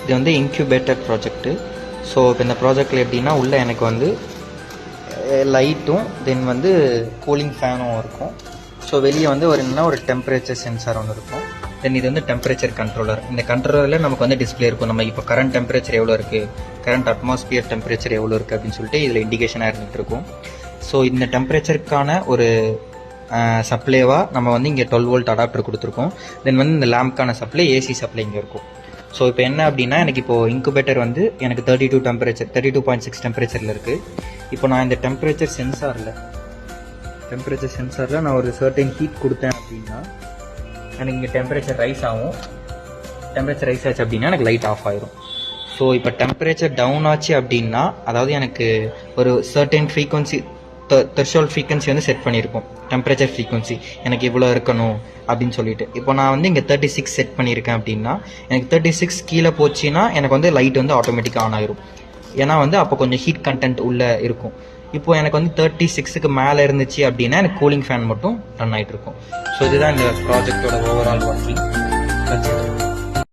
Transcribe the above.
இது வந்து incubator project. So இப்போ இந்த ப்ராஜெக்டில் எப்படின்னா உள்ளே எனக்கு வந்து லைட்டும் தென் வந்து கூலிங் ஃபேனும் இருக்கும். ஸோ வெளியே வந்து ஒரு டெம்பரேச்சர் சென்சார் ஒன்று இருக்கும். தென் இது வந்து டெம்பரேச்சர் கண்ட்ரோலர். இந்த கண்ட்ரோலரில் நமக்கு வந்து டிஸ்பிளே இருக்கும். நம்ம இப்போ கரண்ட் டெம்பரேச்சர் எவ்வளோ இருக்குது, கரண்ட் அட்மாஸ்பியர் டெம்பரேச்சர் எவ்வளோ இருக்குது அப்படின்னு சொல்லிட்டு இதில் இண்டிகேஷனாக இருந்துகிட்டு இருக்கும். ஸோ இந்த டெம்பரேச்சருக்கான ஒரு சப்ளைவாக நம்ம வந்து இங்கே 12 வோல்ட் அடாப்டர் கொடுத்துருக்கோம். தென் வந்து இந்த லேம்ப்க்கான சப்ளை ஏசி சப்ளை இங்கே இருக்கும். ஸோ இப்போ என்ன அப்படின்னா எனக்கு இப்போது இன்குபேட்டர் வந்து எனக்கு 32.6 டெம்பரேச்சரில் இருக்குது. இப்போ நான் இந்த டெம்பரேச்சர் சென்சாரில் நான் ஒரு சர்டைன் ஹீட் கொடுத்தேன் அப்படின்னா எனக்கு இங்கே டெம்பரேச்சர் ரைஸ் ஆகும். டெம்பரேச்சர் ரைஸ் ஆச்சு அப்படின்னா எனக்கு லைட் ஆஃப் ஆயிரும். ஸோ இப்போ டெம்பரேச்சர் டவுன் ஆச்சு அப்படின்னா அதாவது எனக்கு ஒரு சர்டைன் ஃப்ரீக்வன்சி த்ரெஷோல்ட் ஃப்ரீக்வன்சி வந்து செட் பண்ணியிருக்கோம். டெம்பரேச்சர் ஃப்ரீக்வன்சி எனக்கு இவ்வளோ இருக்கணும் அப்படின்னு சொல்லிட்டு இப்போ நான் வந்து இங்கே 36 செட் பண்ணியிருக்கேன் அப்படின்னா எனக்கு 36 கீழே போச்சுன்னா எனக்கு வந்து லைட் வந்து ஆட்டோமேட்டிக்காக ஆன் ஆயிரும். ஏன்னா வந்து அப்போ கொஞ்சம் ஹீட் கண்டென்ட் உள்ளே இருக்கும். இப்போ எனக்கு வந்து 36க்கு மேலே இருந்துச்சு அப்படின்னா எனக்கு கூலிங் ஃபேன் மட்டும் ரன் ஆகிட்டு இருக்கும். ஸோ இதுதான் இந்த ப்ராஜெக்டோட ஓவரால் ஒர்க்கிங்.